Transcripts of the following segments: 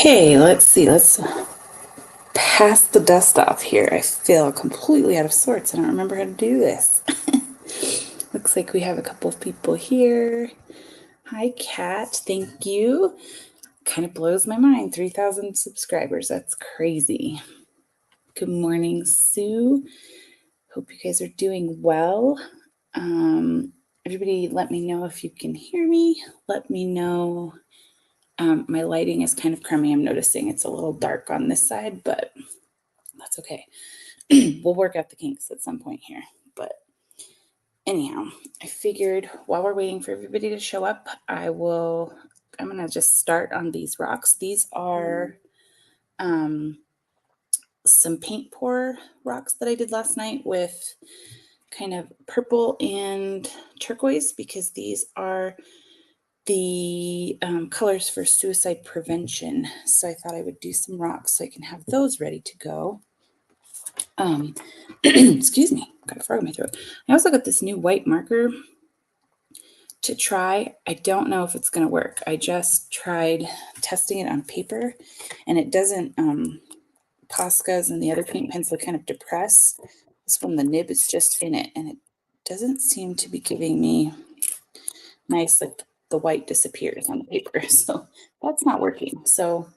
Hey, let's see. Let's pass the dust off here. I feel completely out of sorts. I don't remember how to do this. Looks like we have a couple of people here. Hi, Kat. Thank you. Kind of blows my mind. 3,000 subscribers. That's crazy. Good morning, Sue. Hope you guys are doing well. Everybody, let me know if you can hear me. Let me know. My lighting is kind of crummy. I'm noticing it's a little dark on this side, but that's okay. We'll work out the kinks at some point here. But anyhow, I figured while we're waiting for everybody to show up, I'm going to just start on these rocks. These are some paint pour rocks that I did last night with kind of purple and turquoise, because these are the colors for suicide prevention. So I thought I would do some rocks so I can have those ready to go. Excuse me, got a frog in my throat. I also got this new white marker to try. I don't know if it's going to work. I just tried testing it on paper, and it doesn't, Posca's and the other paint pens kind of depress. This one, the nib is just in it, and it doesn't seem to be giving me nice, like the white disappears on the paper. So that's not working. So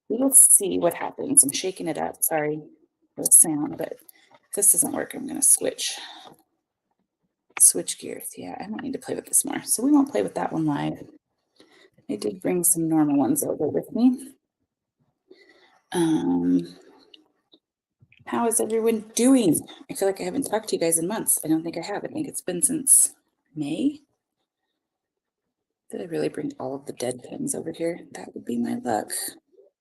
we'll see what happens. I'm shaking it up. Sorry for the sound, but if this doesn't work, I'm going to switch gears. Yeah, I don't need to play with this more. So we won't play with that one live. I did bring some normal ones over with me. How is everyone doing? I feel like I haven't talked to you guys in months. I don't think I have. I think it's been since May. Did I really bring all of the dead pens over here? That would be my luck.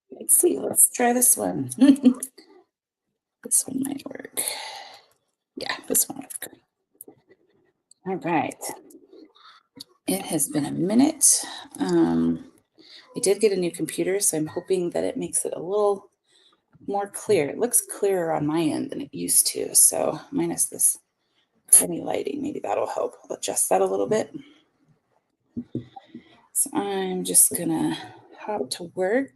Let's see. Let's try this one. This one might work. Yeah, this one worked. All right. It has been a minute. I did get a new computer, so I'm hoping that it makes it a little more clear. It looks clearer on my end than it used to. So minus this funny lighting, maybe that'll help. I'll adjust that a little bit. So I'm just gonna hop to work,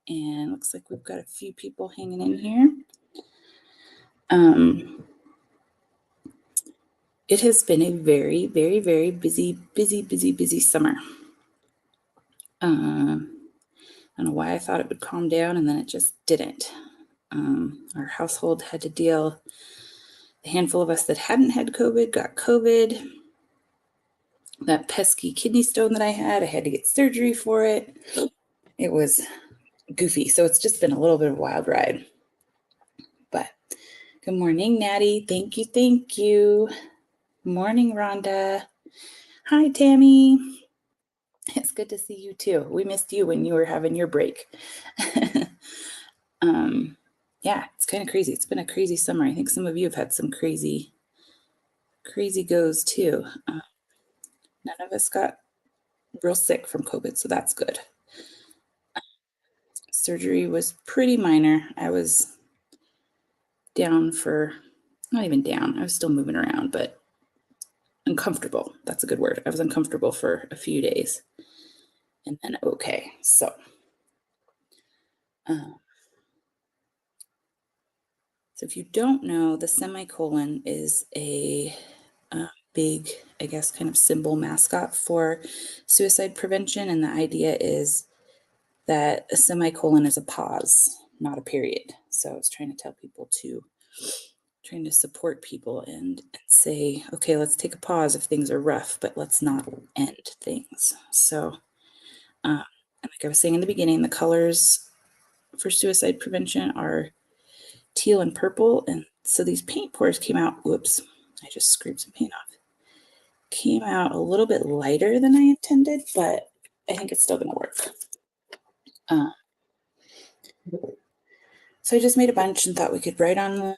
and looks like we've got a few people hanging in here. It has been a very, very, very busy summer. I don't know why I thought it would calm down, and then it just didn't. Our household had to deal. The handful of us that hadn't had COVID got COVID. That pesky kidney stone that I had to get surgery for it. It was goofy. So it's just been a little bit of a wild ride. But good morning, Natty. Thank you. Thank you. Morning, Rhonda. Hi, Tammy. It's good to see you too. We missed you when you were having your break. Yeah, it's kind of crazy. It's been a crazy summer. I think some of you have had some crazy goes too. None of us got real sick from COVID, so that's good. Surgery was pretty minor. I was down for, not even down, I was still moving around, but uncomfortable. That's a good word. I was uncomfortable for a few days, and then okay. So if you don't know, the semicolon is a big, I guess, kind of symbol mascot for suicide prevention. And the idea is that a semicolon is a pause, not a period. So I was trying to tell people trying to support people and say, okay, let's take a pause if things are rough, but let's not end things. So like I was saying in the beginning, the colors for suicide prevention are teal and purple. And so these paint pours came out, whoops, I just scraped some paint off. Came out a little bit lighter than I intended, but I think it's still going to work. So I just made a bunch and thought we could write on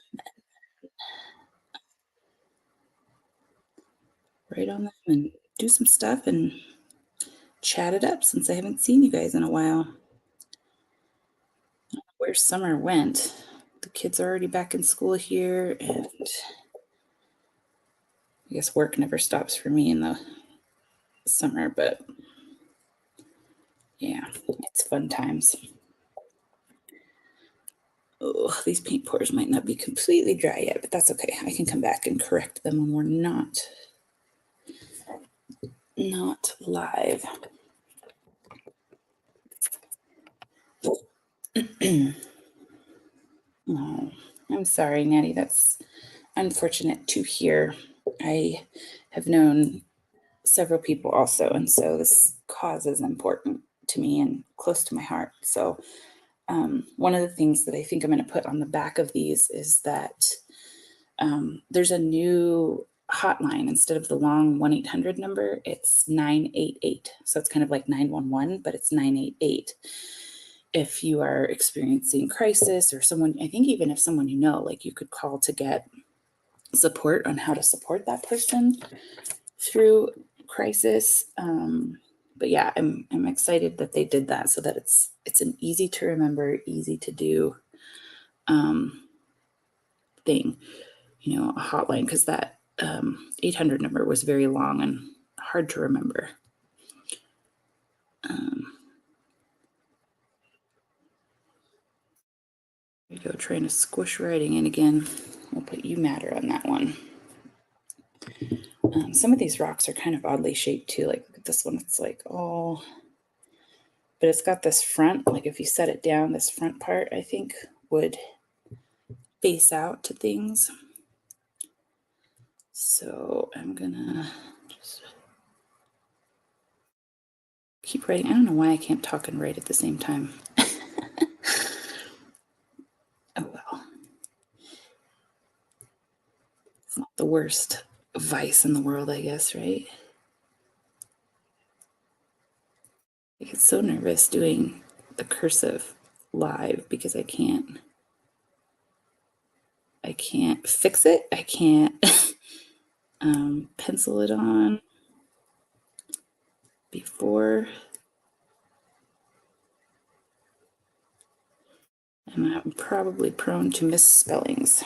them. And do some stuff and chat it up, since I haven't seen you guys in a while. I don't know where summer went. The kids are already back in school here, and I guess work never stops for me in the summer, but yeah, it's fun times. Oh, these paint pours might not be completely dry yet, but that's okay. I can come back and correct them when we're not live. Oh, I'm sorry, Natty. That's unfortunate to hear. I have known several people also, and so this cause is important to me and close to my heart. So one of the things that I think I'm going to put on the back of these is that there's a new hotline. Instead of the long 1-800 number, it's 988. So it's kind of like 911, but it's 988. If you are experiencing crisis or someone, I think even if someone you know, like you could call to get support on how to support that person through crisis. But yeah, I'm excited that they did that so that it's an easy to remember, easy to do thing, you know, a hotline, because that 800 number was very long and hard to remember. There you go, trying to squish writing in again. We'll put you matter on that one. Some of these rocks are kind of oddly shaped too. Like look at this one, it's like all, but it's got this front, like if you set it down, this front part, I think would face out to things. So I'm gonna just keep writing. I don't know why I can't talk and write at the same time. Oh well. It's not the worst vice in the world, I guess, right? I get so nervous doing the cursive live because I can't fix it. I can't pencil it on before. And I'm probably prone to misspellings.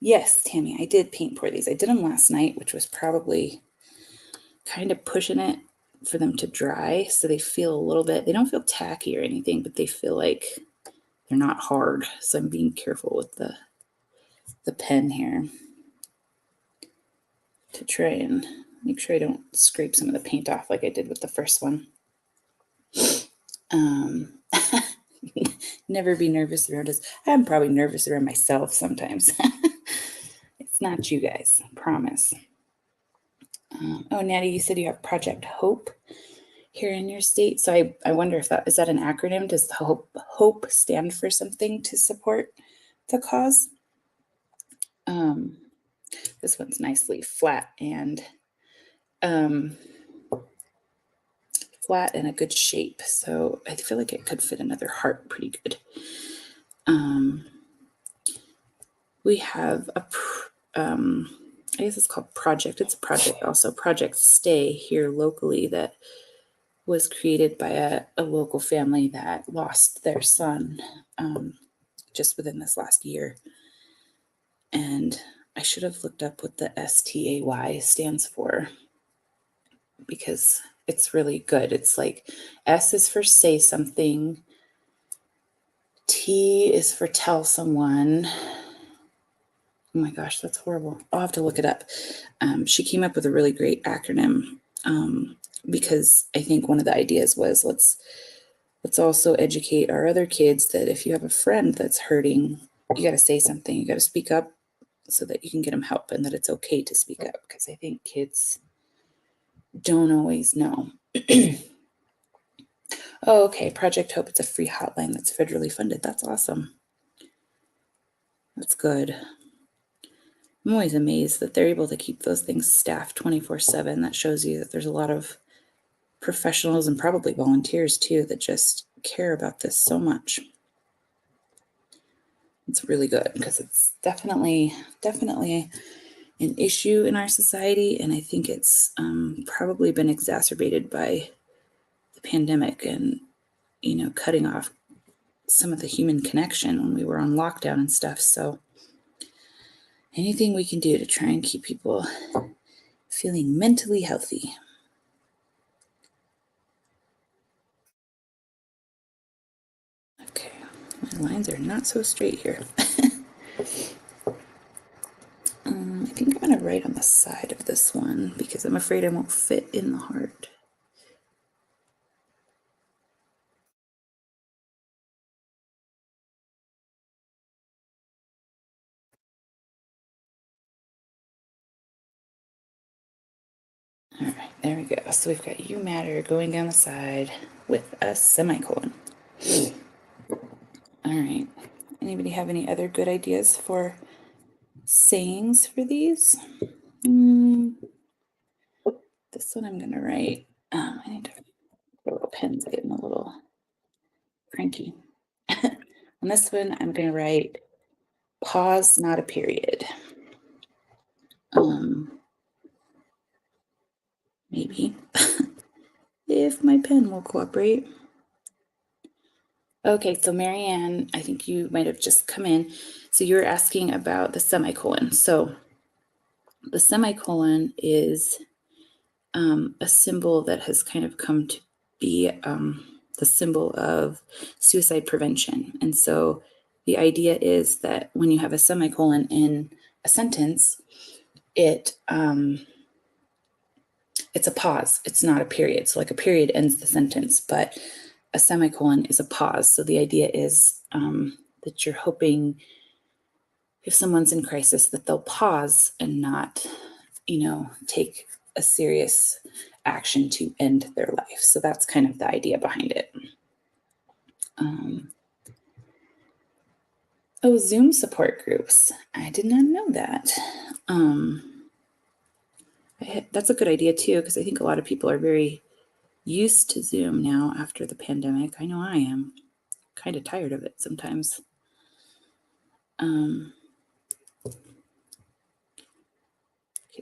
Yes, Tammy, I did paint pour these. I did them last night, which was probably kind of pushing it for them to dry. So they feel a little bit, they don't feel tacky or anything, but they feel like they're not hard. So I'm being careful with the pen here to try and make sure I don't scrape some of the paint off like I did with the first one. Never be nervous around us. I'm probably nervous around myself sometimes. It's not you guys, I promise. Oh, Natty, you said you have Project Hope here in your state. So I wonder if is that an acronym? Does Hope stand for something to support the cause? This one's nicely flat and a good shape. So I feel like it could fit another heart pretty good. We have I guess it's called Project. It's a project also, Project Stay here locally, that was created by a local family that lost their son just within this last year. And I should have looked up what the STAY stands for, because it's really good. It's like S is for say something, T is for tell someone. Oh my gosh, that's horrible. I'll have to look it up. She came up with a really great acronym because I think one of the ideas was let's also educate our other kids that if you have a friend that's hurting, you got to say something. You got to speak up so that you can get them help, and that it's okay to speak up, because I think kids don't always know. Oh, okay. Project Hope. It's a free hotline that's federally funded. That's awesome. That's good. I'm always amazed that they're able to keep those things staffed 24/7. That shows you that there's a lot of professionals and probably volunteers too that just care about this so much. It's really good, because it's definitely an issue in our society, and I think it's probably been exacerbated by the pandemic and, you know, cutting off some of the human connection when we were on lockdown and stuff. So anything we can do to try and keep people feeling mentally healthy. lines are not so straight here. I think I'm going to write on the side of this one because I'm afraid I won't fit in the heart. All right, there we go. So we've got you matter going down the side with a semicolon. All right. Anybody have any other good ideas for sayings for these? This one I'm going to write. I need to put little pens. I'm getting a little cranky. On this one, I'm going to write pause, not a period. Maybe. If my pen will cooperate. Okay, so Marianne, I think you might have just come in. So you're asking about the semicolon. So the semicolon is a symbol that has kind of come to be the symbol of suicide prevention. And so the idea is that when you have a semicolon in a sentence, it's a pause. It's not a period. So like a period ends the sentence, but a semicolon is a pause. So the idea is that you're hoping if someone's in crisis that they'll pause and not, take a serious action to end their life. So that's kind of the idea behind it. Zoom support groups. I did not know that. That's a good idea too, because I think a lot of people are very used to Zoom now after the pandemic. I know I am kind of tired of it sometimes. Okay,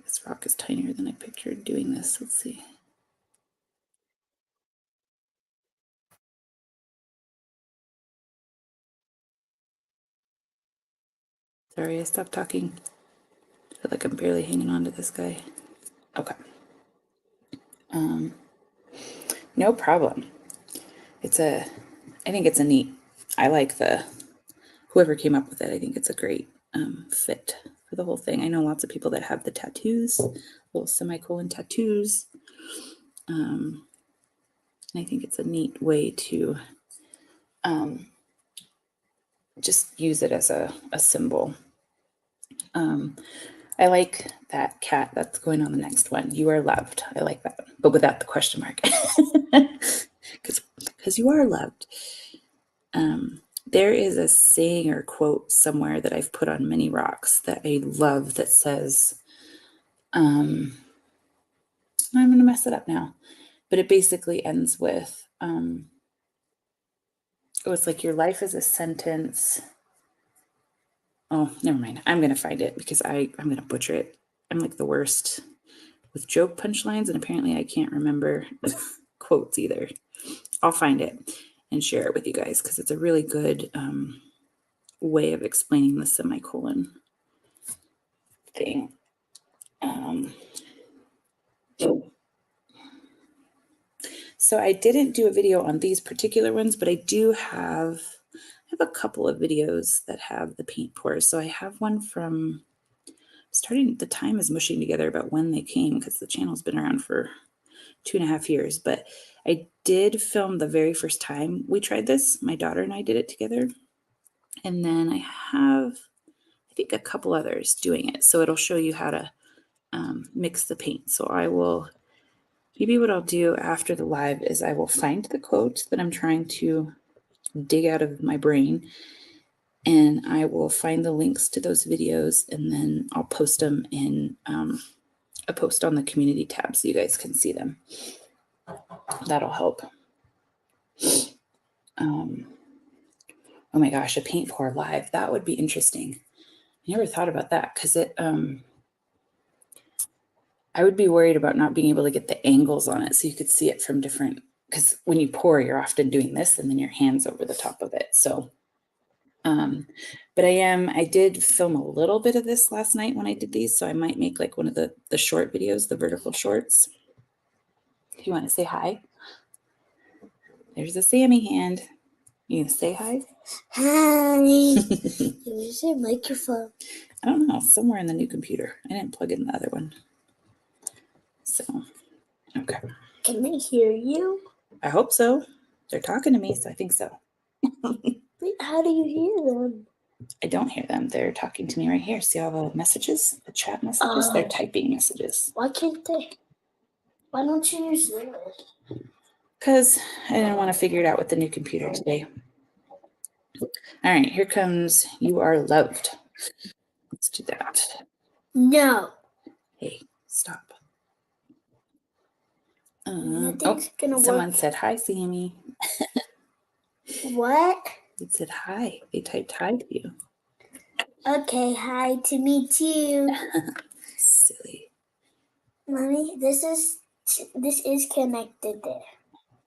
this rock is tinier than I pictured doing this. Let's see. Sorry, I stopped talking. I feel like I'm barely hanging on to this guy. Okay. No problem. I think it's a neat, I like whoever came up with it, I think it's a great fit for the whole thing. I know lots of people that have the tattoos, little semicolon tattoos. And I think it's a neat way to just use it as a symbol. I like that cat that's going on the next one. You are loved. I like that, but without the question mark. Because you are loved. There is a saying or quote somewhere that I've put on many rocks that I love that says, I'm going to mess it up now, but it basically ends with, it's like your life is a sentence. Oh, never mind. I'm going to find it because I'm going to butcher it. I'm like the worst with joke punchlines, and apparently I can't remember quotes either. I'll find it and share it with you guys because it's a really good way of explaining the semicolon thing. So I didn't do a video on these particular ones, but I have a couple of videos that have the paint pours. So I have one from the time is mushing together about when they came because the channel's been around for 2.5 years, but I did film the very first time we tried this. My daughter and I did it together. And then I have, I think, a couple others doing it. So it'll show you how to mix the paint. So maybe what I'll do after the live is I will find the quote that I'm trying to dig out of my brain, and I will find the links to those videos, and then I'll post them in a post on the community tab so you guys can see them. That'll help. Oh my gosh, a paint pour live. That would be interesting. I never thought about that because I would be worried about not being able to get the angles on it so you could see it from different, because when you pour, you're often doing this and then your hand's over the top of it. So, but I did film a little bit of this last night when I did these. So I might make like one of the short videos, the vertical shorts. If you want to say hi, there's a Sammy hand. You gonna say hi? Hi. Where's your microphone? I don't know, somewhere in the new computer. I didn't plug in the other one. So, okay. Can they hear you? I hope so. They're talking to me, so I think so. Wait, how do you hear them? I don't hear them. They're talking to me right here. See all the messages, the chat messages? They're typing messages. Why can't they? Why don't you use this? Because I didn't want to figure it out with the new computer today. All right, here comes You Are Loved. Let's do that. No. Hey, stop. Nothing's gonna someone work. said hi, Sammy. What? It said hi. They typed hi to you. Okay, hi to me too. Silly. Mommy, this is connected there.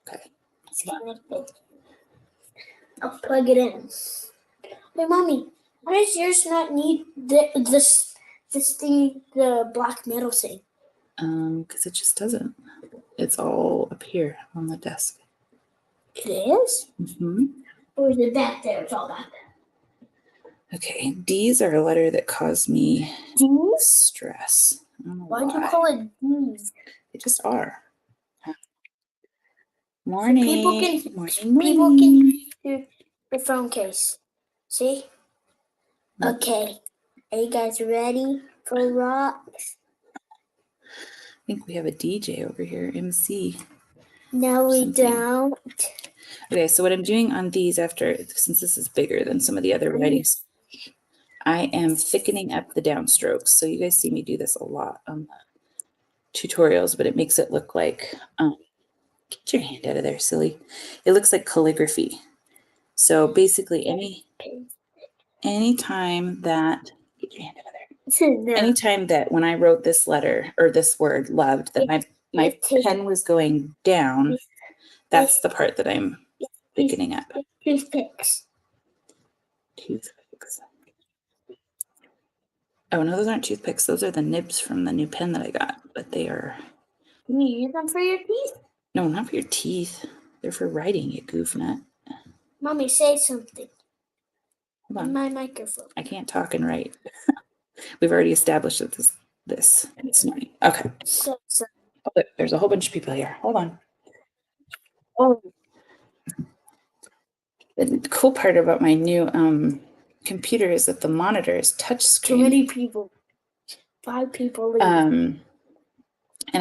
Okay. It's connected. I'll plug it in. Wait, Mommy, why does yours not need this thing, the black metal thing? Because it just doesn't. It's all up here on the desk. It is? Mm-hmm. Or is it back there? It's all back there. Okay, D's are a letter that caused me D's? stress. I don't know Why do you call it D's? They just are. Morning. So people can hear the phone case. See? Okay. Are you guys ready for rocks? I think we have a DJ over here, MC. No, we don't. Okay, so what I'm doing on these since this is bigger than some of the other writings, I am thickening up the downstrokes. So you guys see me do this a lot on the tutorials, but it makes it look like, get your hand out of there, silly. It looks like calligraphy. So basically anytime that, get your hand out of there. No. Anytime that when I wrote this letter or this word loved, that my pen was going down, that's the part that I'm thickening up. Toothpicks. Toothpicks. Oh no, those aren't toothpicks. Those are the nibs from the new pen that I got, but they are. Can you use them for your teeth? No, not for your teeth. They're for writing, you goof nut. Mommy, say something. Hold on. In my microphone. I can't talk and write. We've already established that this morning. Okay. So. Oh, there's a whole bunch of people here. Hold on. Oh. The cool part about my new computer is that the monitor is touchscreen. Too many people. 5 people leave. And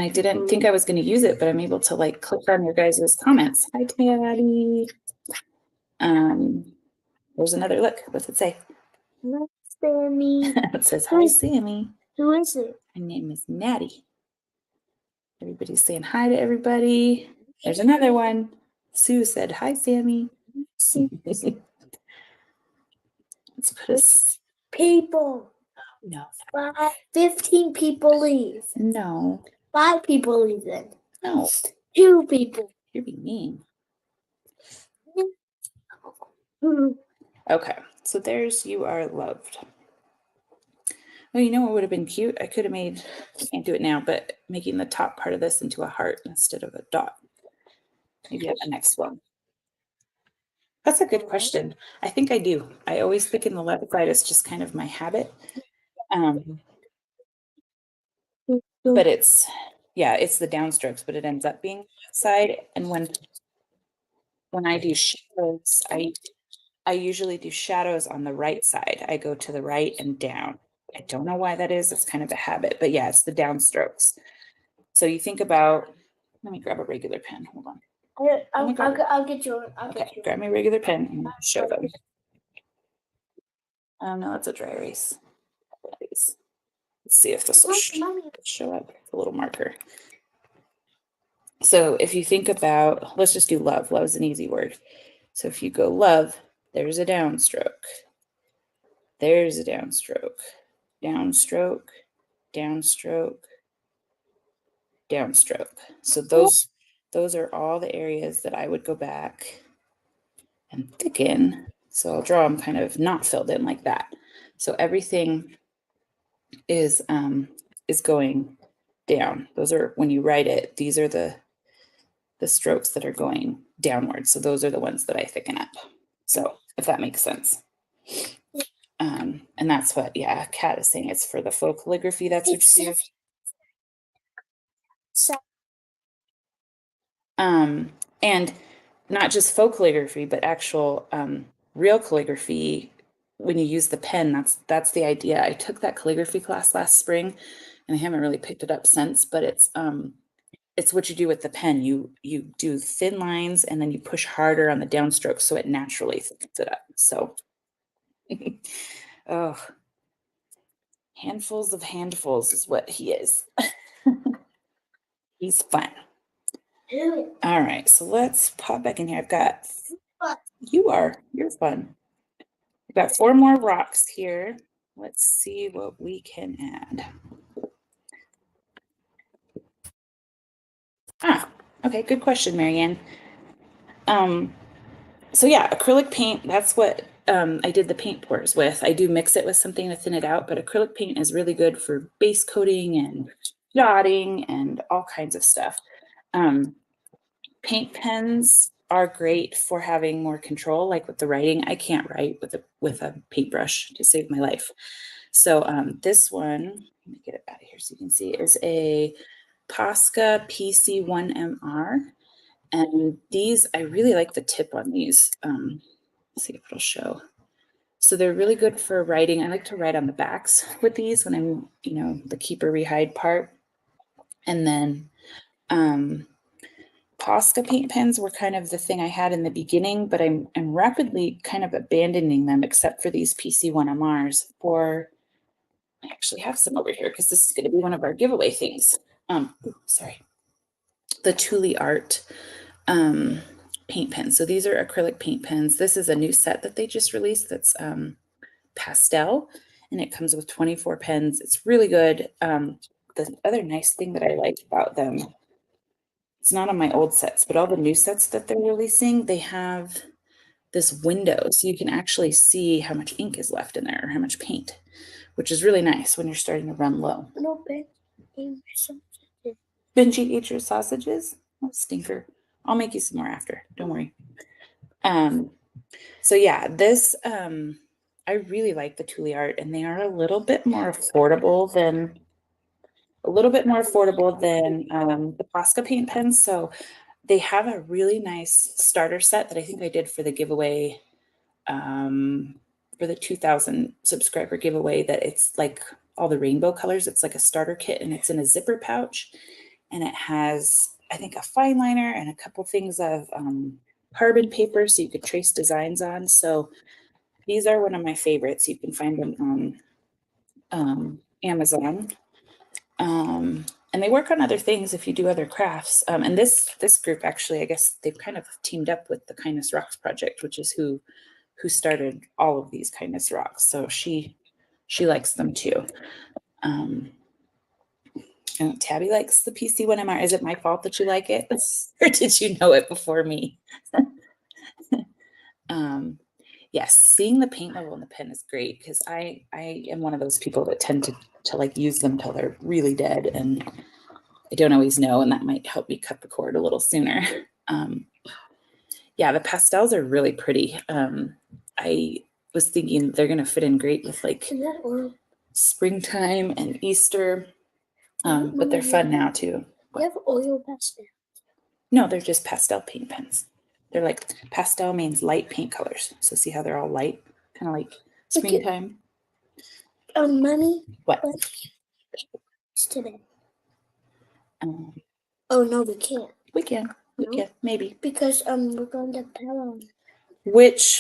I didn't think I was going to use it, but I'm able to like click on your guys' comments. Hi, Daddy. There's another look. What's it say? Hi, Sammy. It says, hi, Sammy. Who is it? My name is Natty. Everybody's saying hi to everybody. There's another one. Sue said, hi, Sammy. Let's put us. People. No. 15 people leave. No. 5 people leave then. No. 2 people. You're being mean. Mm-hmm. Okay, so there's You Are Loved. Well, you know what would have been cute? I could have made, I can't do it now, but making the top part of this into a heart instead of a dot. Maybe at the next one. That's a good question. I think I do. I always thicken the left side. It's just kind of my habit. But it's the downstrokes, but it ends up being that side. And when I do shadows, I usually do shadows on the right side. I go to the right and down. I don't know why that is. It's kind of a habit, but yeah, it's the downstrokes. So you think about, let me grab a regular pen. Hold on. I'll get you. Okay, grab my regular pen and show them. No, it's a dry erase. Let's see if this will show up. It's a little marker. So if you think about, let's just do love. Love is an easy word. So if you go love, there's a downstroke. There's a downstroke. Downstroke, downstroke, downstroke. So those are all the areas that I would go back and thicken. So I'll draw them kind of not filled in like that. So everything is going down. Those are, when you write it, these are the strokes that are going downwards. So those are the ones that I thicken up. So if that makes sense. And that's what, yeah, Kat is saying it's for the faux calligraphy. That's what you do. And not just faux calligraphy, but actual real calligraphy. When you use the pen, that's the idea. I took that calligraphy class last spring, and I haven't really picked it up since. But it's what you do with the pen. You do thin lines, and then you push harder on the downstroke, so it naturally thickens it up. So, oh, handfuls of handfuls is what he is. He's fun. All right, so let's pop back in here. You're fun. We've got 4 more rocks here. Let's see what we can add. Okay, good question, Marianne. So yeah, acrylic paint, that's what I did the paint pours with. I do mix it with something to thin it out, but acrylic paint is really good for base coating and dotting and all kinds of stuff. Paint pens are great for having more control, like with the writing. I can't write with a paintbrush to save my life. So this one, let me get it out of here so you can see, is a Posca PC1MR. And these, I really like the tip on these. Let's see if it'll show. So they're really good for writing. I like to write on the backs with these when I'm, the keeper rehide part. And then Posca paint pens were kind of the thing I had in the beginning, but I'm rapidly kind of abandoning them, except for these PC1MRs. I actually have some over here because this is going to be one of our giveaway things. Sorry. The Tooli Art paint pens. So these are acrylic paint pens. This is a new set that they just released that's Pastel, and it comes with 24 pens. It's really good. The other nice thing that I like about them, it's not on my old sets, but all the new sets that they're releasing, they have this window so you can actually see how much ink is left in there or how much paint, which is really nice when you're starting to run low. Benji ate your sausages? Oh, stinker. I'll make you some more after. Don't worry. So yeah, this I really like the Tooli Art, and they are a little bit more affordable than the Posca paint pens. So they have a really nice starter set that I think I did for the giveaway, for the 2,000 subscriber giveaway, that it's like all the rainbow colors. It's like a starter kit, and it's in a zipper pouch, and it has, I think, a Fineliner and a couple things of carbon paper so you could trace designs on. So these are one of my favorites. You can find them on Amazon. And they work on other things if you do other crafts. And this group, actually, I guess they've kind of teamed up with the Kindness Rocks Project, which is who started all of these Kindness Rocks. So she likes them too. And Tabby likes the PC1MR. Is it my fault that you like it? Or did you know it before me? Yes, seeing the paint level in the pen is great, because I am one of those people that tend to like use them till they're really dead, and I don't always know, and that might help me cut the cord a little sooner. Yeah, the pastels are really pretty. I was thinking they're gonna fit in great with like springtime and Easter, but they're fun now too. You have oil pastel? No, they're just pastel paint pens. They're like, pastel means light paint colors. So see how they're all light, kind of like springtime. Mommy. What? Today. Oh no, we can't. We can. We can, maybe. Because we're going to Pelham.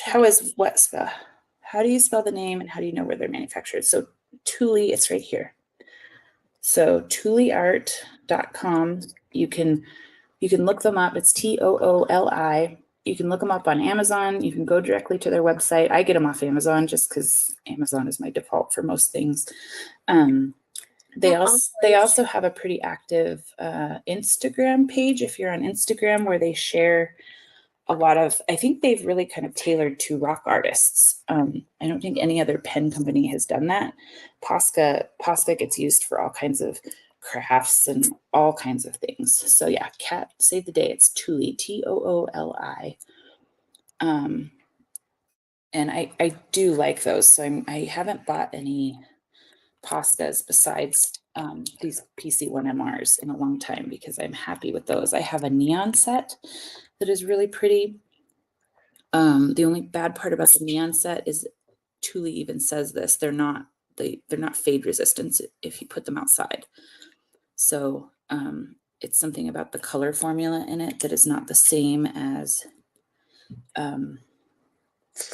How is what spell? How do you spell the name, and how do you know where they're manufactured? So Tooli, it's right here. So tooliart.com. You can look them up. It's Tooli. You can look them up on Amazon. You can go directly to their website. I get them off Amazon just because Amazon is my default for most things. They also have a pretty active Instagram page, if you're on Instagram, where they share a lot of, I think they've really kind of tailored to rock artists. I don't think any other pen company has done that. Posca gets used for all kinds of crafts and all kinds of things. So yeah, Kat, save the day. It's Tooli, Tooli. And I do like those. So I haven't bought any pastas besides these PC1MRs in a long time because I'm happy with those. I have a neon set that is really pretty. The only bad part about the neon set is Thule even says this, they're not fade resistant if you put them outside. So it's something about the color formula in it that is not the same as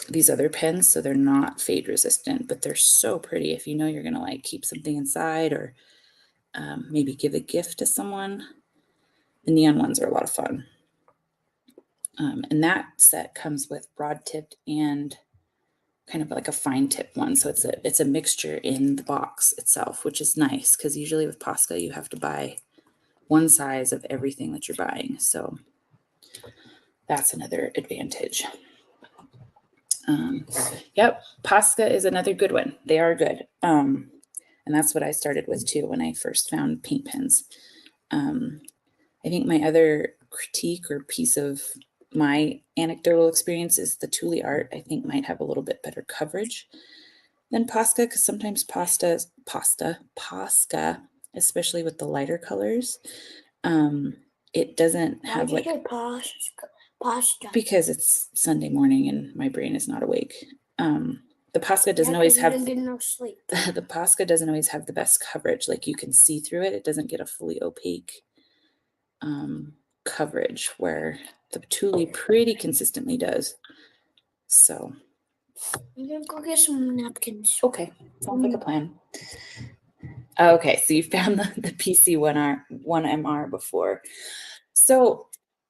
these other pens. So they're not fade resistant, but they're so pretty if you know you're gonna like keep something inside or maybe give a gift to someone. The neon ones are a lot of fun. And that set comes with broad tipped and kind of like a fine tip one. So it's a mixture in the box itself, which is nice because usually with Posca, you have to buy one size of everything that you're buying. So that's another advantage. Yep, Posca is another good one. They are good. And that's what I started with too when I first found paint pens. I think my other critique or piece of my anecdotal experience is the Tooli art, I think might have a little bit better coverage than Posca, because sometimes Posca, especially with the lighter colors, it doesn't have like pasta because it's Sunday morning and my brain is not awake. The Posca doesn't always have no sleep. the Posca doesn't always have the best coverage. Like you can see through it. It doesn't get a fully opaque coverage where the Tooli pretty consistently does. So I'm gonna go get some napkins. okay, sounds like a plan. Okay, so you found the PC1MR before. So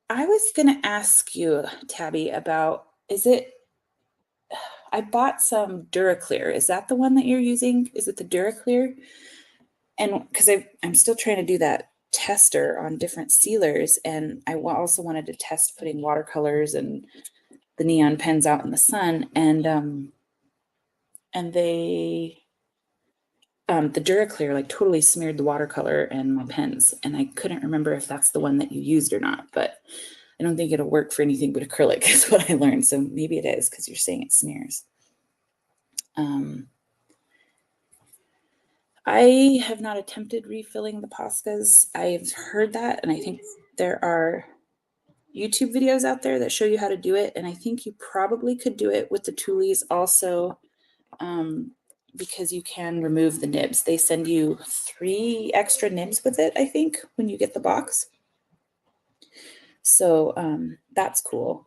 I was gonna ask you, Tabby, about I bought some DuraClear. Is that the one that you're using? Is it the DuraClear? And because I'm still trying to do that tester on different sealers, and I also wanted to test putting watercolors and the neon pens out in the sun, and they the DuraClear like totally smeared the watercolor and my pens, and I couldn't remember if that's the one that you used or not, but I don't think it'll work for anything but acrylic is what I learned. So maybe it is because you're saying it smears. I have not attempted refilling the Poscas. I've heard that, and I think there are YouTube videos out there that show you how to do it, and I think you probably could do it with the Thules also, because you can remove the nibs. They send you 3 extra nibs with it, I think, when you get the box. So that's cool.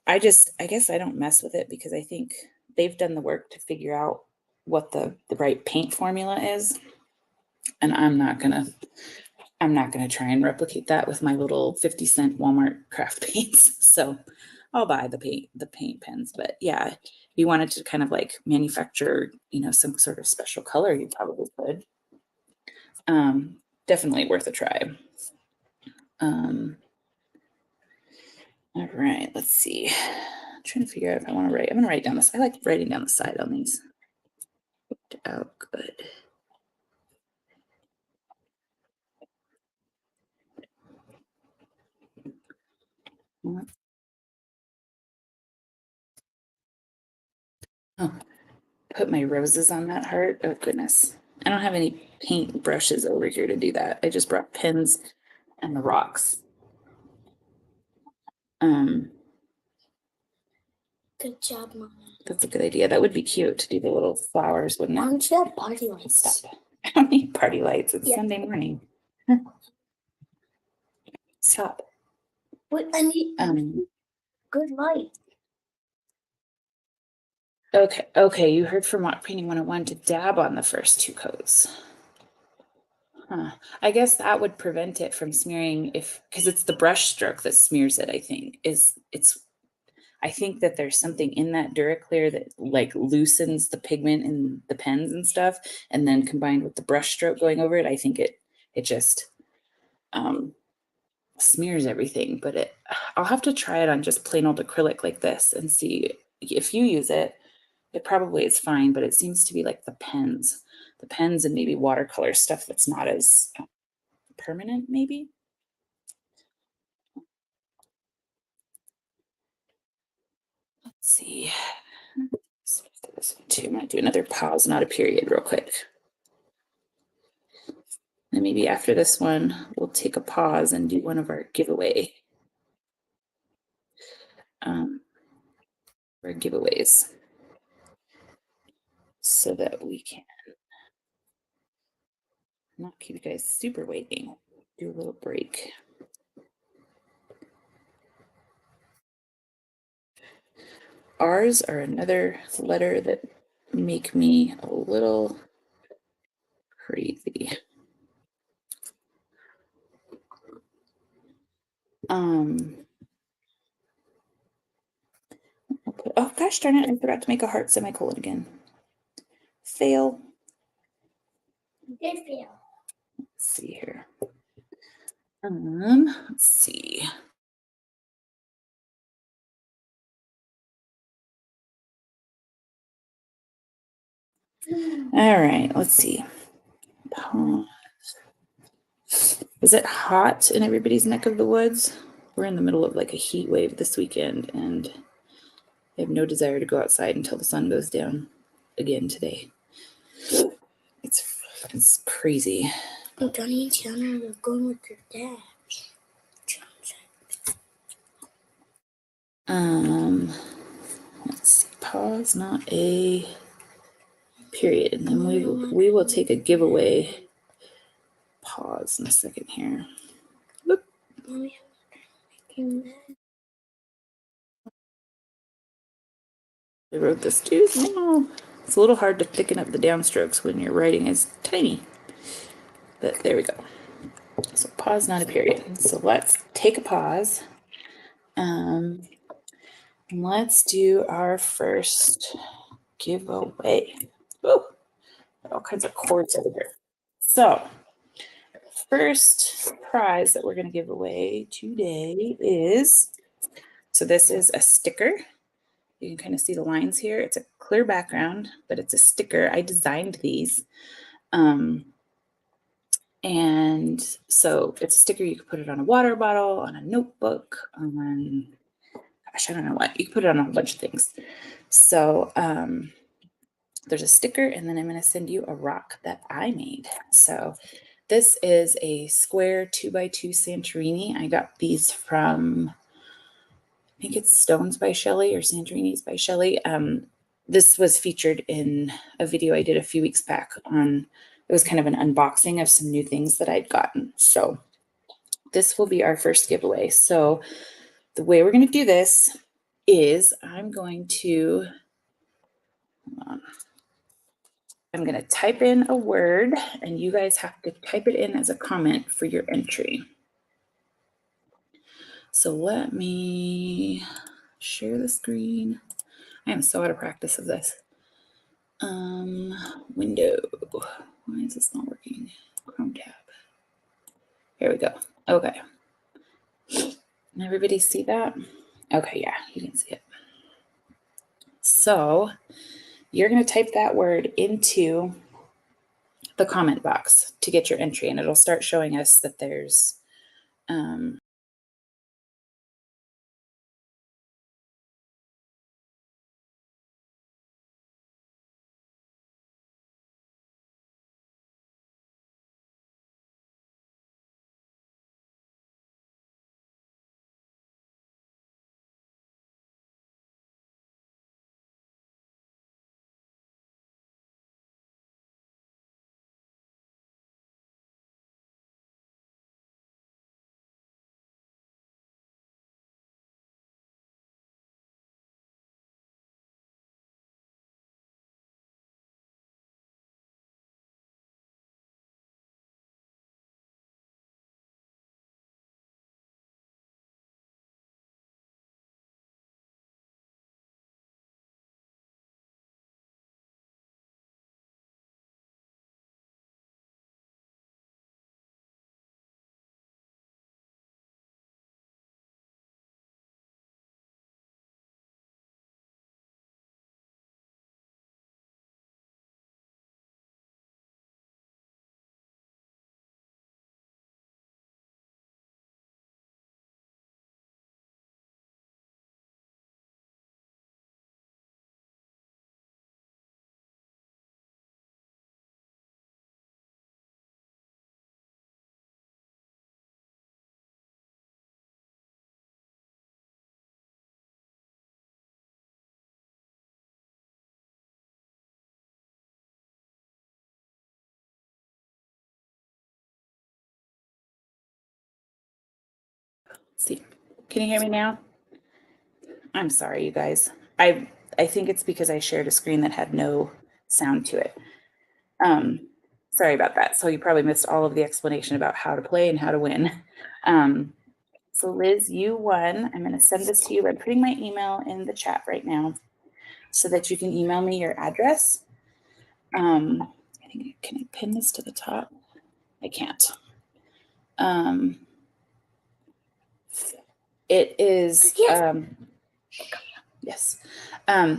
I guess I don't mess with it because I think they've done the work to figure out what the right paint formula is. And I'm not gonna try and replicate that with my little 50-cent Walmart craft paints. So I'll buy the paint pens. But yeah, if you wanted to kind of like manufacture, some sort of special color, you probably could. Definitely worth a try. All right, let's see. I'm trying to figure out if I want to write. I'm gonna write down this. I like writing down the side on these. Oh, good. Oh, put my roses on that heart. Oh goodness. I don't have any paint brushes over here to do that. I just brought pens and the rocks. Good job, Mama. That's a good idea. That would be cute to do the little flowers, wouldn't it? Why don't you have party lights? Stop. I don't need party lights. It's Sunday morning. Stop. Wait, I need good light. Okay. You heard from Painting 101 to dab on the first 2 coats. I guess that would prevent it from smearing because it's the brush stroke that smears it, I think. I think that there's something in that DuraClear that like loosens the pigment in the pens and stuff, and then combined with the brush stroke going over it, I think it just smears everything. But I'll have to try it on just plain old acrylic like this and see if you use it. It probably is fine, but it seems to be like the pens and maybe watercolor stuff that's not as permanent, maybe. Let's see. I'm gonna do another pause, not a period, real quick. And maybe after this one, we'll take a pause and do one of our giveaway. Our giveaways, so that we can not keep you guys super waiting. Do a little break. R's are another letter that make me a little crazy. Oh gosh darn it, I forgot to make a heart semicolon again. Fail. Did fail. Let's see here. Let's see. All right, let's see. Pause. Is it hot in everybody's neck of the woods? We're in the middle of like a heat wave this weekend, and I have no desire to go outside until the sun goes down again today. It's crazy. Donnie and Tiana are going with their dad. Let's see. Pause, not a period. And then we will take a giveaway. Pause in a second here. Look. I wrote this too small. It's a little hard to thicken up the downstrokes when your writing is tiny. But there we go. So pause, not a period. So let's take a pause. Let's do our first giveaway. Oh, all kinds of cords over here. So first prize that we're going to give away today is, so this is a sticker. You can kind of see the lines here. It's a clear background, but it's a sticker. I designed these. And so it's a sticker. You can put it on a water bottle, on a notebook, on, gosh, I don't know what. You can put it on a whole bunch of things. So there's a sticker, and then I'm going to send you a rock that I made. So this is a square 2x2 Santorini. I got these from, I think it's Stones by Shelley or Santorini's by Shelley. This was featured in a video I did a few weeks back on, it was kind of an unboxing of some new things that I'd gotten. So this will be our first giveaway. So the way we're going to do this is I'm going to, I'm going to type in a word, and you guys have to type it in as a comment for your entry. So let me share the screen. I am so out of practice of this. Window. Why is this not working? Chrome tab. Here we go. Okay. Can everybody see that? Okay, yeah, you can see it. So you're going to type that word into the comment box to get your entry, and it'll start showing us that there's see, can you hear me now? I'm sorry, you guys. I think it's because I shared a screen that had no sound to it. Sorry about that. So you probably missed all of the explanation about how to play and how to win. So Liz, you won. I'm going to send this to you. I'm putting my email in the chat right now so that you can email me your address. I think, can I pin this to the top? I can't. It is, yes.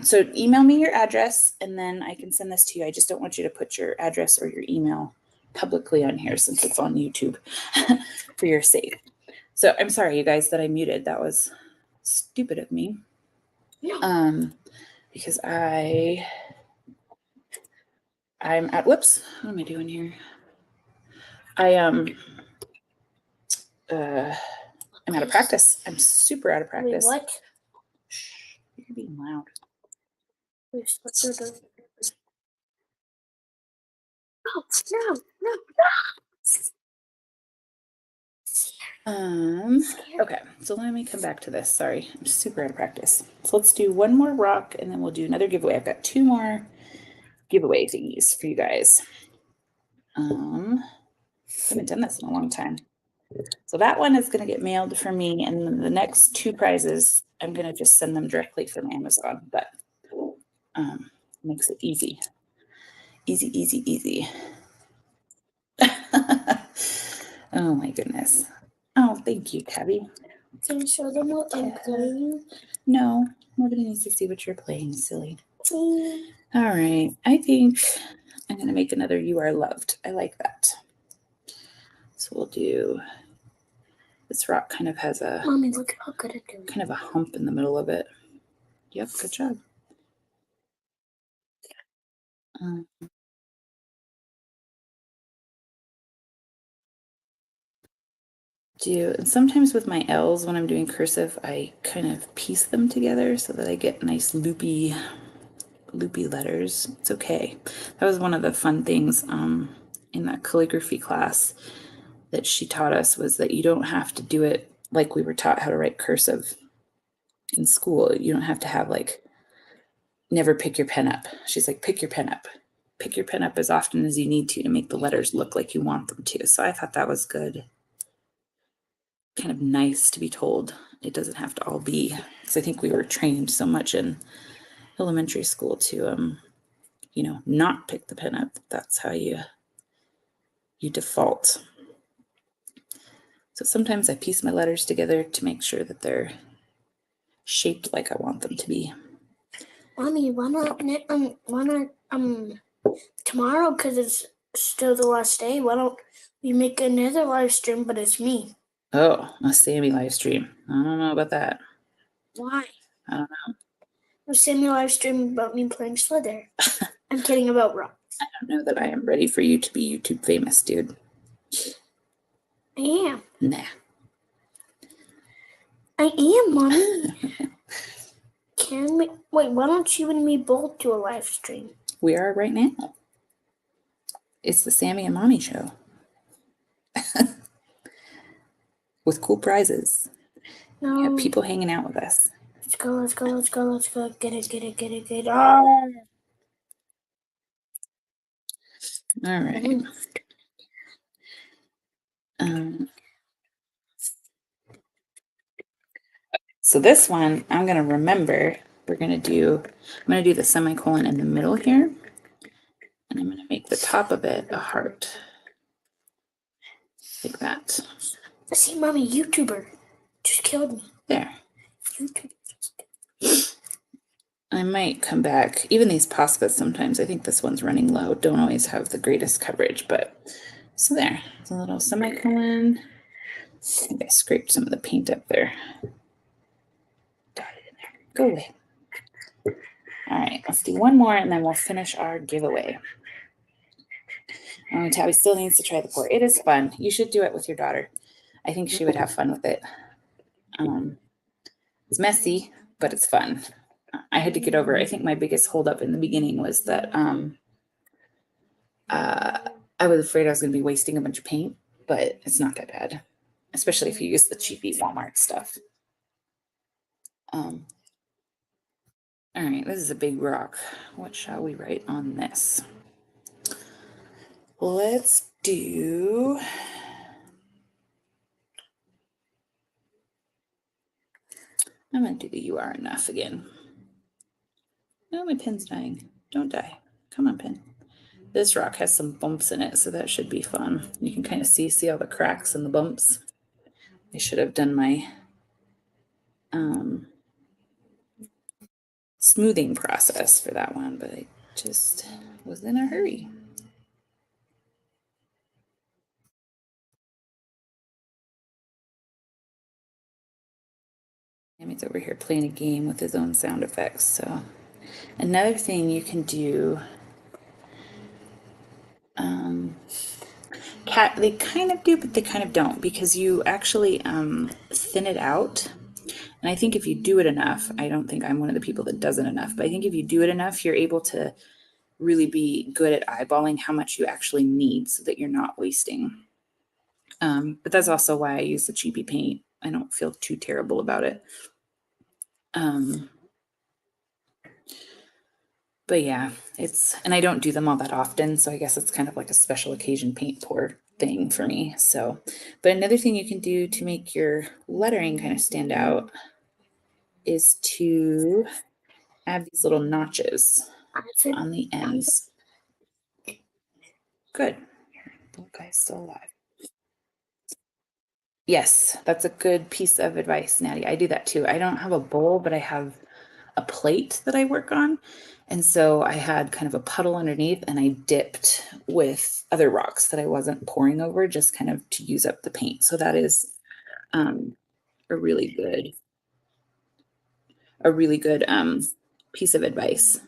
So email me your address and then I can send this to you. I just don't want you to put your address or your email publicly on here since it's on YouTube for your sake. So I'm sorry, you guys, that I muted. That was stupid of me. Because I'm at, whoops, what am I doing here? I'm out of practice. I'm super out of practice. Wait, what? Shh, you're being loud. No. Okay, so let me come back to this. Sorry, I'm super out of practice. So let's do one more rock and then we'll do another giveaway. I've got 2 more giveaway thingies for you guys. I haven't done this in a long time. So that one is going to get mailed for me, and then the next 2 prizes, I'm going to just send them directly from Amazon, but makes it easy. Easy. Oh my goodness. Oh, thank you, Tabby. Can you show them what I'm playing? No, nobody needs to see what you're playing, silly. All right, I think I'm going to make another You Are Loved. I like that. So we'll do, this rock kind of has a, Mommy, look how good it is. Kind of a hump in the middle of it. Yep, good job. And sometimes with my L's, when I'm doing cursive, I kind of piece them together so that I get nice loopy letters. It's okay. That was one of the fun things in that calligraphy class that she taught us, was that you don't have to do it like we were taught how to write cursive in school. You don't have to have like, never pick your pen up. She's like, pick your pen up. Pick your pen up as often as you need to make the letters look like you want them to. So I thought that was good. Kind of nice to be told it doesn't have to all be, because I think we were trained so much in elementary school to not pick the pen up. That's how you default. So sometimes I piece my letters together to make sure that they're shaped like I want them to be. Mommy, why not tomorrow, because it's still the last day, why don't we make another live stream, but it's me? Oh, a Sammy live stream. I don't know about that. Why? I don't know. A Sammy live stream about me playing Slither. I'm kidding about rocks. I don't know that I am ready for you to be YouTube famous, dude. I am. Nah. I am, Mommy. Wait, why don't you and me both do a live stream? We are right now. It's the Sammy and Mommy show. With cool prizes. No. We have people hanging out with us. Let's go. Get it. Oh. All right. So this one, I'm going to remember, I'm going to do the semicolon in the middle here. And I'm going to make the top of it a heart. Like that. See, Mommy, YouTuber just killed me. There. YouTuber. I might come back. Even these Poscas sometimes, I think this one's running low. Don't always have the greatest coverage, but so there. It's a little semicolon. I think I scraped some of the paint up there. Got it in there. Go away. All right, let's do one more and then we'll finish our giveaway. Oh, Tabby still needs to try the pour. It is fun. You should do it with your daughter. I think she would have fun with it. It's messy, but it's fun. I had to get over, I think my biggest holdup in the beginning was that I was afraid I was going to be wasting a bunch of paint, but it's not that bad. especially if you use the cheapy Walmart stuff. All right, this is a big rock. What shall we write on this? Let's do... I'm going to do the "You Are Enough" again. No, my pen's dying. Don't die. Come on, pen. This rock has some bumps in it, so that should be fun. You can kind of see all the cracks and the bumps. I should have done my smoothing process for that one, but I just was in a hurry. Tammy's over here playing a game with his own sound effects. So another thing you can do, they kind of do, but they kind of don't, because you actually thin it out. And I think if you do it enough, I don't think I'm one of the people that does it enough, but I think if you do it enough, you're able to really be good at eyeballing how much you actually need so that you're not wasting. But that's also why I use the cheapy paint. I don't feel too terrible about it. But yeah, and I don't do them all that often, so I guess it's kind of like a special occasion paint pour thing for me. So, but another thing you can do to make your lettering kind of stand out is to add these little notches on the ends. Good. The guy's still alive. Yes, that's a good piece of advice, Natty. I do that too. I don't have a bowl, but I have a plate that I work on. And so I had kind of a puddle underneath, and I dipped with other rocks that I wasn't pouring over, just kind of to use up the paint. So that is a really good piece of advice.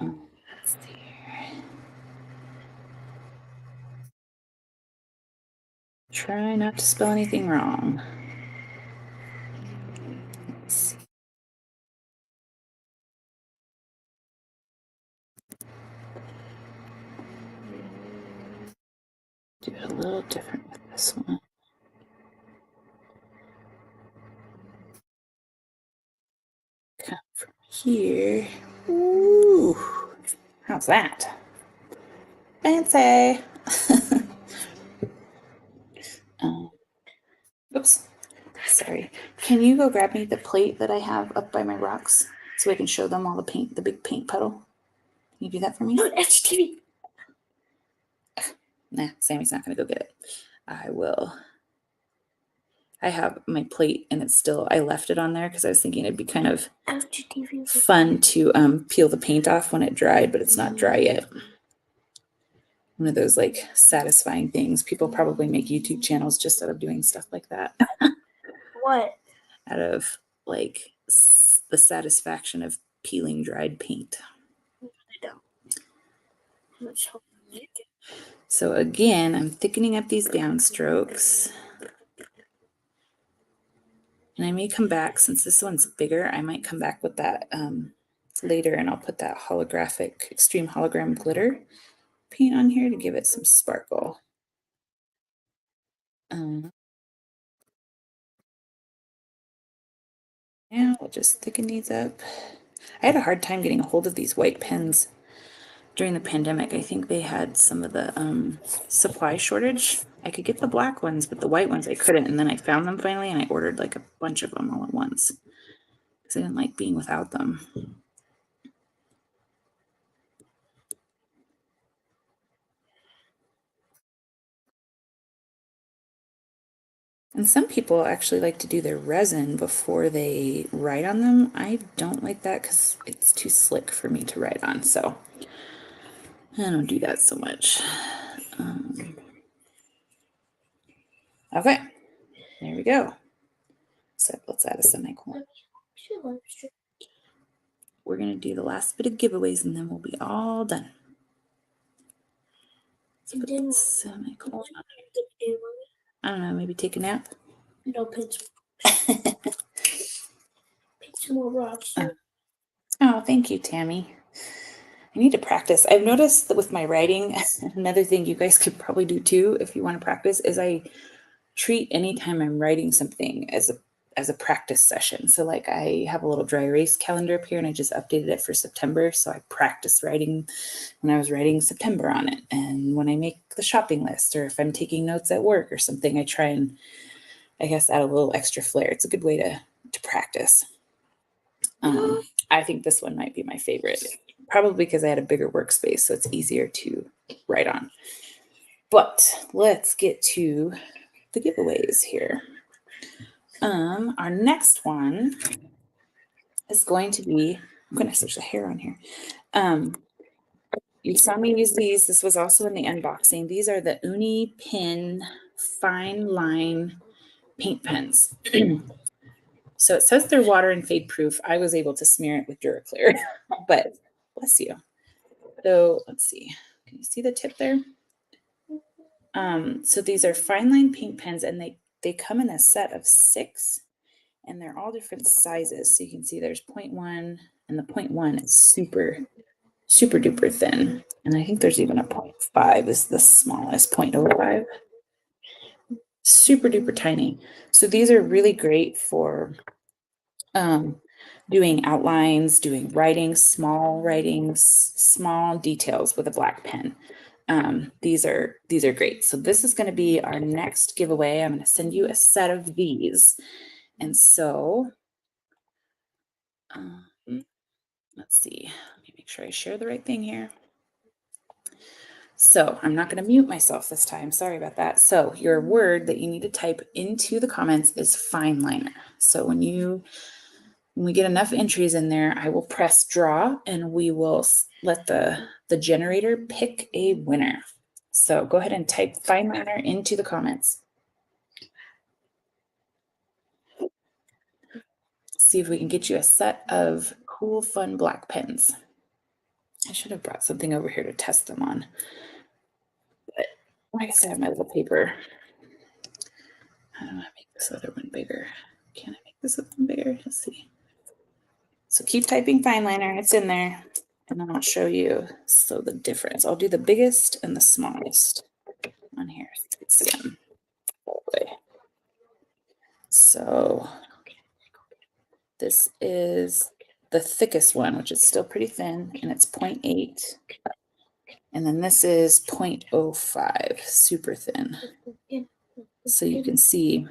Let's see here. Try not to spell anything wrong. Let's see. Do it a little different with this one. Come from here. Ooh, how's that? Fancy. Oops, sorry. Can you go grab me the plate that I have up by my rocks so I can show them all the paint, the big paint puddle? Can you do that for me? No, that's TV. Nah, Sammy's not gonna go get it. I will. I have my plate, and I left it on there because I was thinking it'd be kind of fun to peel the paint off when it dried, but it's not dry yet. One of those like satisfying things. People probably make YouTube channels just out of doing stuff like that. What? Out of like the satisfaction of peeling dried paint. I don't. So again, I'm thickening up these downstrokes. And I may come back, since this one's bigger, I might come back with that later, and I'll put that holographic, extreme hologram glitter paint on here to give it some sparkle. Now we'll just thicken these up. I had a hard time getting a hold of these white pens during the pandemic. I think they had some of the supply shortage. I could get the black ones, but the white ones I couldn't. And then I found them finally, and I ordered like a bunch of them all at once because I didn't like being without them. And some people actually like to do their resin before they write on them. I don't like that because it's too slick for me to write on. So I don't do that so much. Okay, there we go. So let's add a semicolon. We're going to do the last bit of giveaways, and then we'll be all done. So put the semicolon. I don't know, maybe take a nap? No, pick some more rocks. Oh, thank you, Tammy. I need to practice. I've noticed that with my writing, another thing you guys could probably do too, if you want to practice, is I treat anytime I'm writing something as a practice session. So like I have a little dry erase calendar up here and I just updated it for September. So I practice writing when I was writing September on it. And when I make the shopping list or if I'm taking notes at work or something, I try and I guess add a little extra flair. It's a good way to practice. I think this one might be my favorite, probably because I had a bigger workspace, so it's easier to write on. But let's get to the giveaways here. Our next one is going to be, I'm going to switch the hair on here. You saw me use these. This was also in the unboxing. These are the Uni Pin Fine Line paint pens. So it says they're water and fade proof. I was able to smear it with Duraclear, but bless you. So let's see. Can you see the tip there? So these are fine line paint pens, and they come in a set of 6, and they're all different sizes. So you can see there's 0.1, and the 0.1 is super, super duper thin. And I think there's even a 0.5 is the smallest, 0.05. Super duper tiny. So these are really great for doing outlines, doing writings, small details with a black pen. These are great. So this is going to be our next giveaway. I'm going to send you a set of these. And so, let's see, let me make sure I share the right thing here. So I'm not going to mute myself this time. Sorry about that. So your word that you need to type into the comments is Fineliner. So when we get enough entries in there, I will press draw and we will let the generator pick a winner. So go ahead and type Fineliner into the comments. See if we can get you a set of cool, fun black pens. I should have brought something over here to test them on. But I guess I have my little paper. How do I make this other one bigger? Can I make this one bigger? Let's see. So keep typing Fineliner, it's in there. And then I'll show you the difference. I'll do the biggest and the smallest on here. Let's see them. So this is the thickest one, which is still pretty thin, and it's 0.8. And then this is 0.05, super thin. So you can see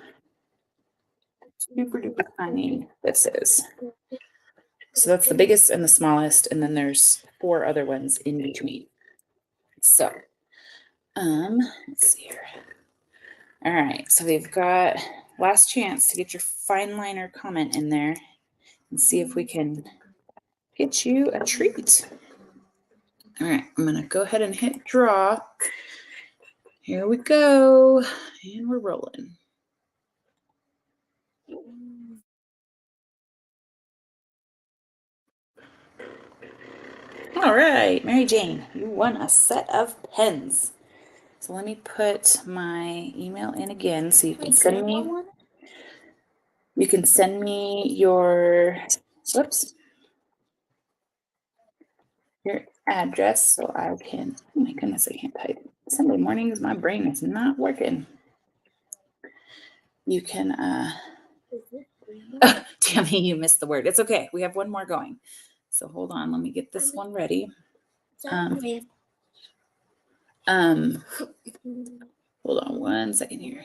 super duper tiny this is. So that's the biggest and the smallest, and then there's 4 other ones in between. So, let's see here. All right, so we've got last chance to get your Fineliner comment in there and see if we can get you a treat. All right, I'm gonna go ahead and hit draw. Here we go, and we're rolling. All right, Mary Jane, you won a set of pens. So let me put my email in again so you can send me. You can send me your, whoops, your address so I can, oh my goodness, I can't type. Sunday mornings, my brain is not working. You can, oh, Tammy, you missed the word. It's okay. We have one more going. So hold on, let me get this one ready. Hold on one second here.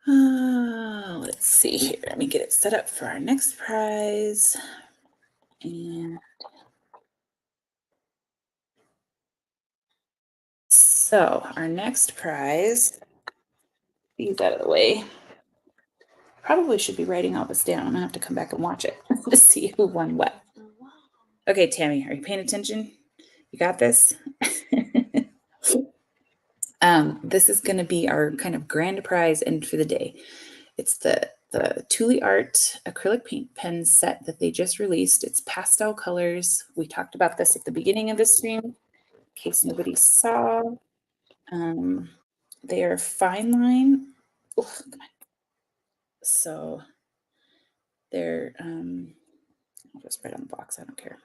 Let's see here. Let me get it set up for our next prize. And so our next prize, these out of the way. Probably should be writing all this down. I'm gonna have to come back and watch it to see who won what. Okay, Tammy, are you paying attention? You got this? This is gonna be our kind of grand prize end for the day. It's the Tooli Art acrylic paint pen set that they just released. It's pastel colors. We talked about this at the beginning of the stream, in case nobody saw. They are fine line. Oh, come on. So they're, I'll just write on the box, I don't care.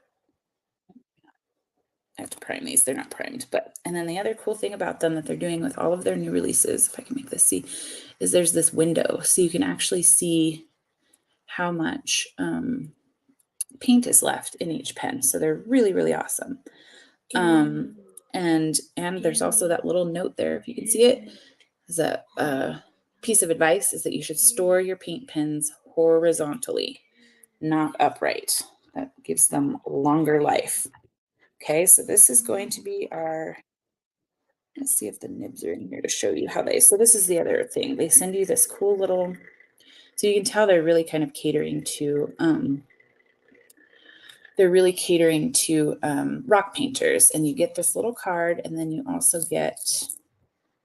I have to prime these, they're not primed, and then the other cool thing about them that they're doing with all of their new releases, if I can make this see, is there's this window. So you can actually see how much paint is left in each pen. So they're really, really awesome. And there's also that little note there, if you can see it, is a piece of advice is that you should store your paint pens horizontally, not upright. That gives them longer life. Okay, so this is going to be our, let's see if the nibs are in here to show you how they, so this is the other thing. They send you this cool little, so you can tell they're really kind of catering to, rock painters, and you get this little card, and then you also get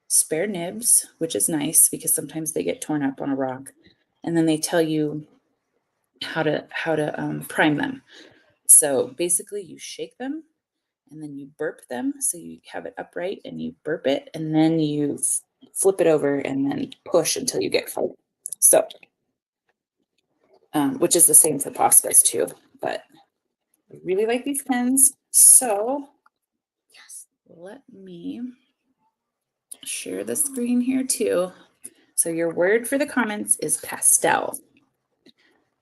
spare nibs, which is nice because sometimes they get torn up on a rock, and then they tell you how to prime them. So basically you shake them and then you burp them, so you have it upright and you burp it, and then you flip it over and then push until you get full. So which is the same for pastas too, but I really like these pens. So yes, let me share the screen here too. So your word for the comments is pastel.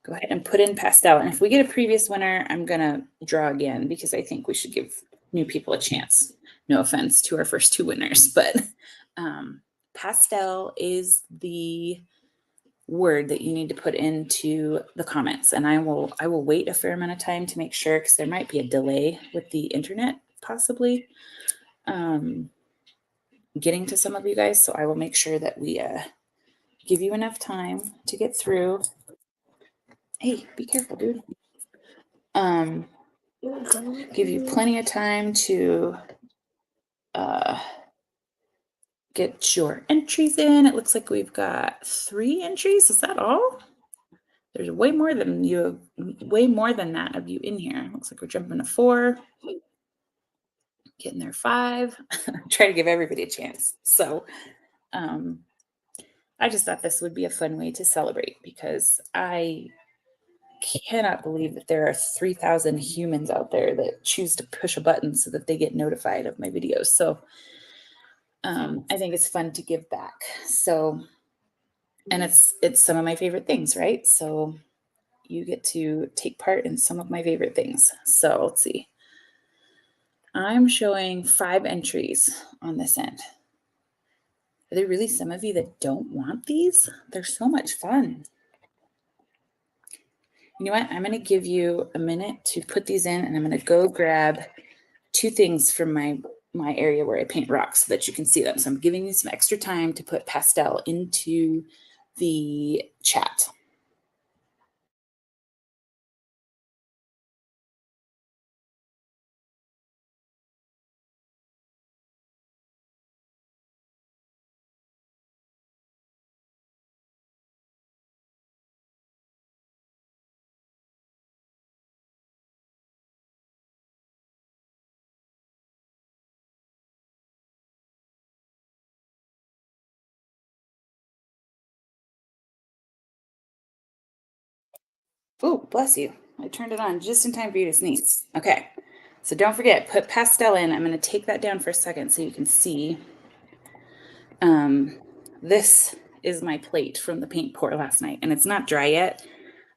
Go ahead and put in pastel. And if we get a previous winner, I'm going to draw again because I think we should give new people a chance. No offense to our first two winners, but pastel is the word that you need to put into the comments. And I will wait a fair amount of time to make sure, because there might be a delay with the internet possibly getting to some of you guys. So I will make sure that we give you enough time to get through. Hey, be careful, dude. Give you plenty of time to get your entries in. It looks like we've got 3 entries. Is that all? There's way more than that of you in here. Looks like we're jumping to 4. Getting there 5. Try to give everybody a chance. So I just thought this would be a fun way to celebrate, because I cannot believe that there are 3,000 humans out there that choose to push a button so that they get notified of my videos. So I think it's fun to give back. So, and it's some of my favorite things, right? So you get to take part in some of my favorite things. So let's see. I'm showing 5 entries on this end. Are there really some of you that don't want these? They're so much fun. You know what? I'm going to give you a minute to put these in, and I'm going to go grab 2 things from my area where I paint rocks so that you can see them. So I'm giving you some extra time to put pastel into the chat. Oh, bless you. I turned it on just in time for you to sneeze. Okay. So don't forget, put pastel in. I'm going to take that down for a second so you can see. This is my plate from the paint pour last night, and it's not dry yet.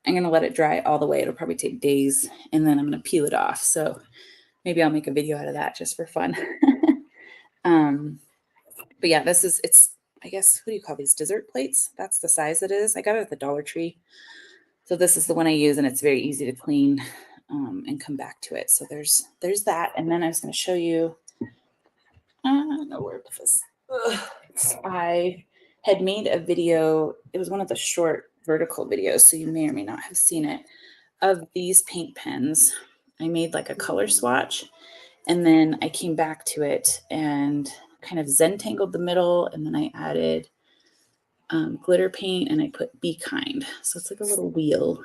I'm going to let it dry all the way. It'll probably take days, and then I'm going to peel it off. So maybe I'll make a video out of that just for fun. But yeah, it's, I guess, what do you call these? Dessert plates? That's the size it is. I got it at the Dollar Tree. So this is the one I use, and it's very easy to clean and come back to it. So there's that. And then I was going to show you, I don't know where this. I had made a video. It was one of the short vertical videos, so you may or may not have seen it, of these paint pens. I made like a color swatch, and then I came back to it and kind of Zentangled the middle, and then I added glitter paint, and I put Be Kind. So it's like a little wheel.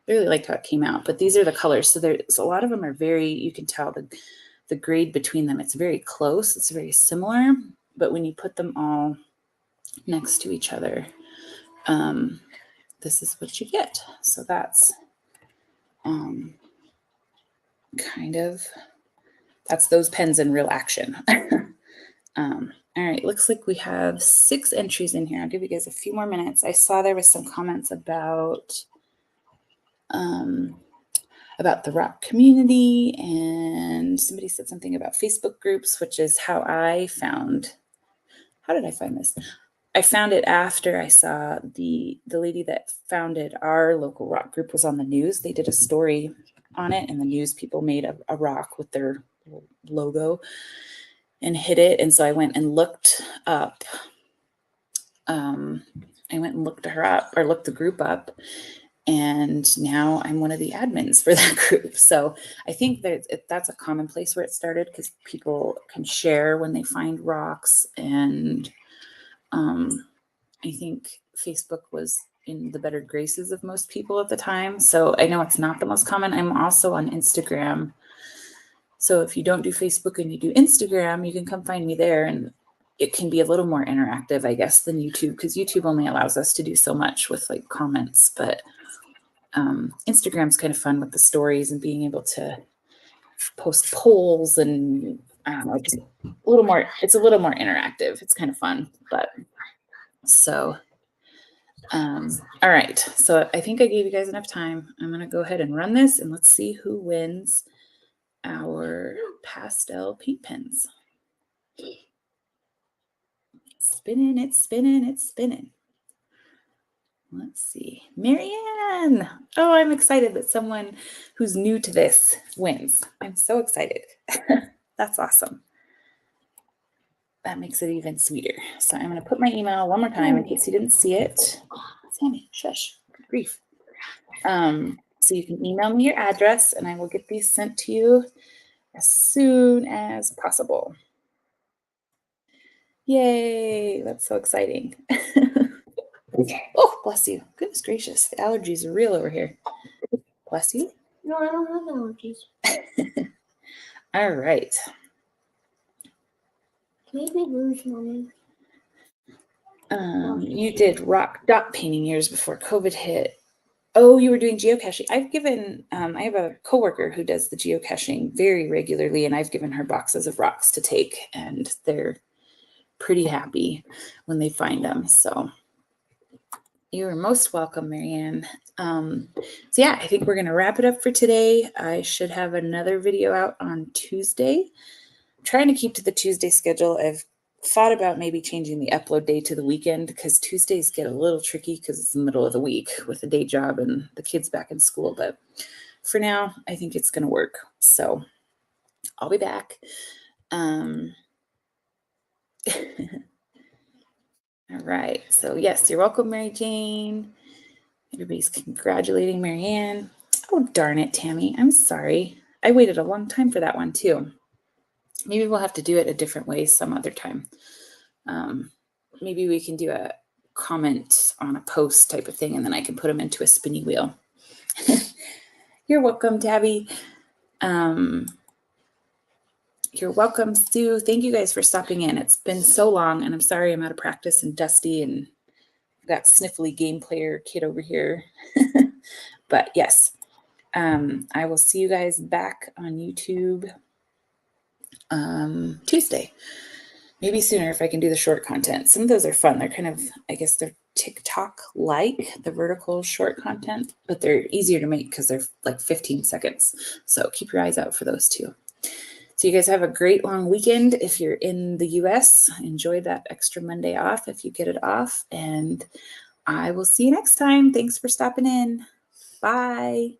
I really liked how it came out, but these are the colors. So there's a lot of them are very, you can tell the grade between them. It's very close. It's very similar, but when you put them all next to each other, this is what you get. So that's kind of, that's those pens in real action. All right, looks like we have 6 entries in here. I'll give you guys a few more minutes. I saw there was some comments about the rock community, and somebody said something about Facebook groups, which is how I found, how did I find this? I found it after I saw the lady that founded our local rock group was on the news. They did a story on it, and the news people made a rock with their logo and hid it. And so I went and looked up, her up, or looked the group up. And now I'm one of the admins for that group. So I think that that's a common place where it started, because people can share when they find rocks. And I think Facebook was in the better graces of most people at the time. So I know it's not the most common. I'm also on Instagram. So if you don't do Facebook and you do Instagram, you can come find me there. And it can be a little more interactive, I guess, than YouTube, because YouTube only allows us to do so much with like comments. But Instagram's kind of fun with the stories and being able to post polls, and I don't know, just a little more, it's a little more interactive. It's kind of fun. But so, all right. So I think I gave you guys enough time. I'm going to go ahead and run this, and let's see who wins our pastel paint pens. Spinning, it's spinning, it's spinning. Let's see. Marianne. Oh, I'm excited that someone who's new to this wins. I'm so excited. That's awesome. That makes it even sweeter. So I'm going to put my email one more time in case you didn't see it. Sammy, shush. Good grief. So you can email me your address, and I will get these sent to you as soon as possible. Yay. That's so exciting. Oh, bless you. Goodness gracious. The allergies are real over here. Bless you. No, I don't have allergies. All right. Maybe Rouge, Mommy. You did rock dot painting years before COVID hit. Oh, you were doing geocaching. I've given, I have a coworker who does the geocaching very regularly, and I've given her boxes of rocks to take, and they're pretty happy when they find them. So you are most welcome, Marianne. So yeah, I think we're going to wrap it up for today. I should have another video out on Tuesday. I'm trying to keep to the Tuesday schedule. I've thought about maybe changing the upload day to the weekend, because Tuesdays get a little tricky because it's the middle of the week with a day job and the kids back in school. But for now, I think it's going to work. So I'll be back. All right. So yes, you're welcome, Mary Jane. Everybody's congratulating Marianne. Oh, darn it, Tammy. I'm sorry. I waited a long time for that one too. Maybe we'll have to do it a different way some other time. Maybe we can do a comment on a post type of thing, and then I can put them into a spinny wheel. You're welcome, Tabby. You're welcome, Sue. Thank you guys for stopping in. It's been so long, and I'm sorry I'm out of practice and dusty, and I've got sniffly game player kid over here. But yes, I will see you guys back on YouTube Tuesday. Maybe sooner if I can do the short content. Some of those are fun. They're kind of, I guess they're TikTok-like, the vertical short content, but they're easier to make because they're like 15 seconds. So keep your eyes out for those too. So you guys have a great long weekend. If you're in the US, enjoy that extra Monday off if you get it off. And I will see you next time. Thanks for stopping in. Bye.